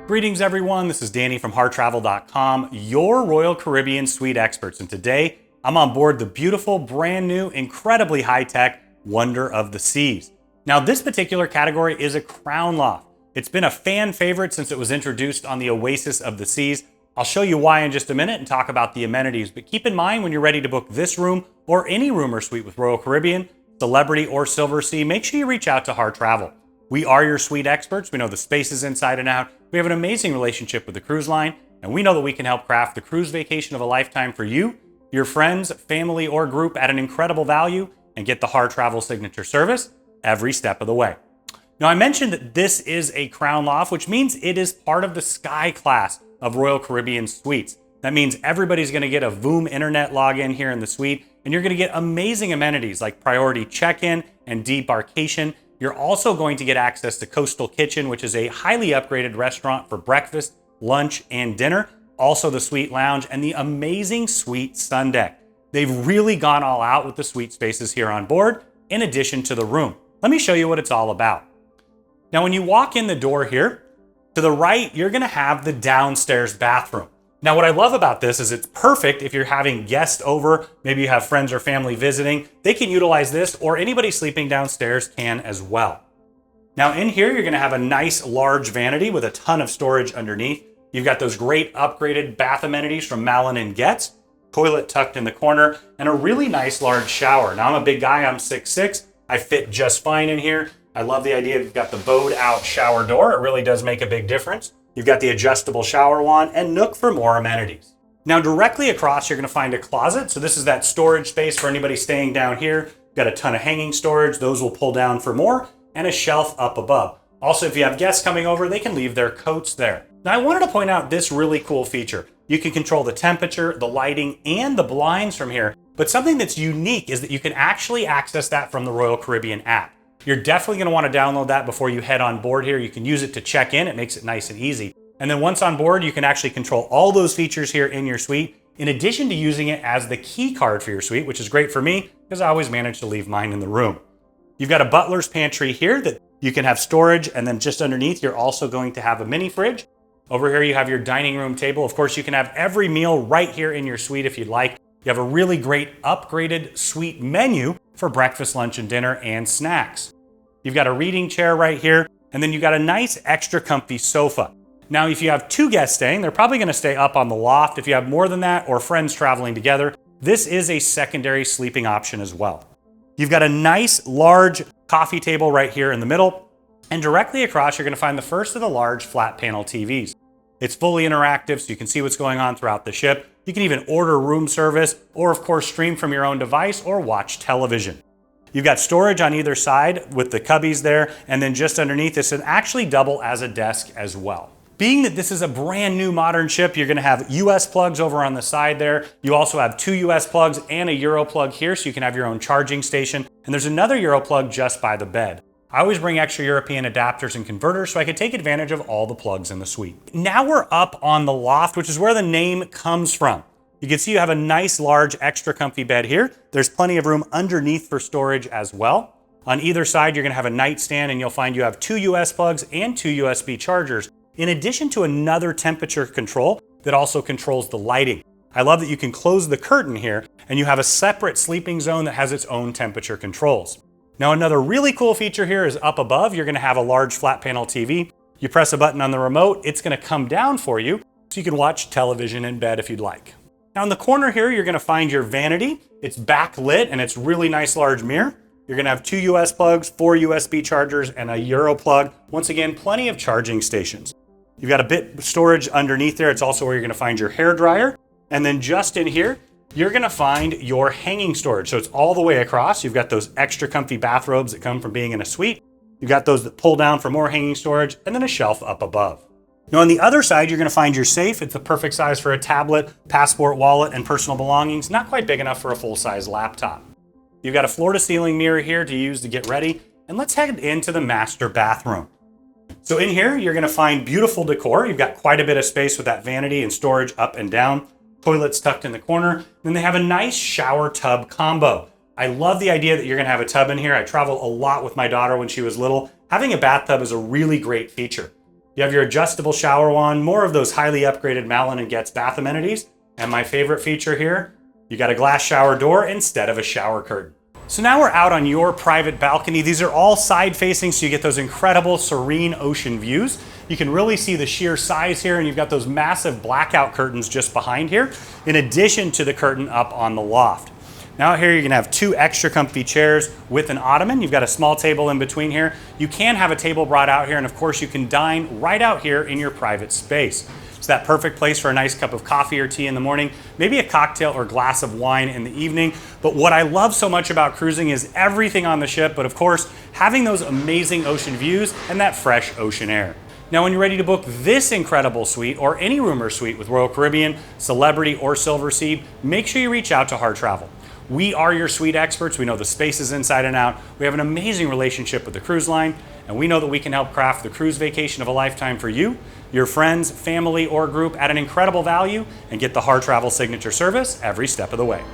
Greetings everyone, this is Danny from hartravel.com, your Royal Caribbean suite experts, and today I'm on board the beautiful, brand new, incredibly high-tech Wonder of the Seas. Now this particular category is a Crown Loft. It's been a fan favorite since it was introduced on the Oasis of the Seas. I'll show you why in just a minute and talk about the amenities, but keep in mind when you're ready to book this room or any room or suite with Royal Caribbean, Celebrity or Silver Sea, make sure you reach out to Harr Travel. We are your suite experts. We know the spaces inside and out. We have an amazing relationship with the cruise line, and we know that we can help craft the cruise vacation of a lifetime for you, your friends, family, or group at an incredible value, and get the Harr Travel signature service every step of the way. Now, I mentioned that this is a Crown Loft, which means it is part of the Sky class of Royal Caribbean suites. That means everybody's going to get a Voom internet login here in the suite, and you're going to get amazing amenities like priority check-in and debarkation. You're also going to get access to Coastal Kitchen, which is a highly upgraded restaurant for breakfast, lunch, and dinner. Also the suite lounge and the amazing suite Sundeck. They've really gone all out with the suite spaces here on board, in addition to the room. Let me show you what it's all about. Now, when you walk in the door here, to the right, you're gonna have the downstairs bathroom. Now, what I love about this is it's perfect if you're having guests over, maybe you have friends or family visiting, they can utilize this, or anybody sleeping downstairs can as well. Now in here, you're gonna have a nice large vanity with a ton of storage underneath. You've got those great upgraded bath amenities from Malin & Getz, toilet tucked in the corner, and a really nice large shower. Now I'm a big guy, I'm 6'6", I fit just fine in here. I love the idea that you've got the bowed out shower door. It really does make a big difference. You've got the adjustable shower wand and nook for more amenities. Now directly across, you're gonna find a closet. So this is that storage space for anybody staying down here. You've got a ton of hanging storage. Those will pull down for more, and a shelf up above. Also, if you have guests coming over, they can leave their coats there. Now I wanted to point out this really cool feature. You can control the temperature, the lighting, and the blinds from here. But something that's unique is that you can actually access that from the Royal Caribbean app. You're definitely going to want to download that before you head on board here. You can use it to check in. It makes it nice and easy. And then once on board, you can actually control all those features here in your suite, in addition to using it as the key card for your suite, which is great for me because I always manage to leave mine in the room. You've got a butler's pantry here that you can have storage, and then just underneath, you're also going to have a mini fridge. Over here, you have your dining room table. Of course, you can have every meal right here in your suite if you'd like. You have a really great upgraded suite menu for breakfast, lunch, and dinner, and snacks. You've got a reading chair right here, and then you've got a nice extra comfy sofa. Now, if you have two guests staying, they're probably gonna stay up on the loft. If you have more than that, or friends traveling together, this is a secondary sleeping option as well. You've got a nice large coffee table right here in the middle, and directly across, you're gonna find the first of the large flat panel TVs. It's fully interactive, so you can see what's going on throughout the ship. You can even order room service, or of course, stream from your own device or watch television. You've got storage on either side with the cubbies there, and then just underneath this, it actually double as a desk as well. Being that this is a brand new modern ship, you're gonna have US plugs over on the side there. You also have two US plugs and a Euro plug here, so you can have your own charging station. And there's another Euro plug just by the bed. I always bring extra European adapters and converters so I can take advantage of all the plugs in the suite. Now we're up on the loft, which is where the name comes from. You can see you have a nice large extra comfy bed here. There's plenty of room underneath for storage as well. On either side, you're gonna have a nightstand, and you'll find you have two US plugs and two USB chargers, in addition to another temperature control that also controls the lighting. I love that you can close the curtain here, and you have a separate sleeping zone that has its own temperature controls. Now, another really cool feature here is up above, you're gonna have a large flat panel TV. You press a button on the remote, it's gonna come down for you, so you can watch television in bed if you'd like. Now in the corner here, you're gonna find your vanity. It's backlit, and it's really nice large mirror. You're gonna have two US plugs, four USB chargers, and a Euro plug. Once again, plenty of charging stations. You've got a bit of storage underneath there. It's also where you're gonna find your hair dryer. And then just in here, you're gonna find your hanging storage. So it's all the way across. You've got those extra comfy bathrobes that come from being in a suite. You've got those that pull down for more hanging storage, and then a shelf up above. Now on the other side, you're gonna find your safe. It's the perfect size for a tablet, passport, wallet, and personal belongings. Not quite big enough for a full-size laptop. You've got a floor-to-ceiling mirror here to use to get ready. And let's head into the master bathroom. So in here, you're gonna find beautiful decor. You've got quite a bit of space with that vanity and storage up and down. Toilets tucked in the corner. Then they have a nice shower tub combo. I love the idea that you're gonna have a tub in here. I travel a lot with my daughter when she was little. Having a bathtub is a really great feature. You have your adjustable shower wand, more of those highly upgraded Malin & Getz bath amenities. And my favorite feature here, you got a glass shower door instead of a shower curtain. So now we're out on your private balcony. These are all side facing, so you get those incredible serene ocean views. You can really see the sheer size here, and you've got those massive blackout curtains just behind here, in addition to the curtain up on the loft. Now out here you can have 2 extra comfy chairs with an ottoman. You've got a small table in between here. You can have a table brought out here, and of course you can dine right out here in your private space. It's that perfect place for a nice cup of coffee or tea in the morning, maybe a cocktail or glass of wine in the evening. But what I love so much about cruising is everything on the ship, but of course, having those amazing ocean views and that fresh ocean air. Now, when you're ready to book this incredible suite or any room or suite with Royal Caribbean, Celebrity, or Silversea, make sure you reach out to Harr Travel. We are your suite experts. We know the spaces inside and out. We have an amazing relationship with the cruise line, and we know that we can help craft the cruise vacation of a lifetime for you, your friends, family, or group at an incredible value, and get the Harr Travel signature service every step of the way.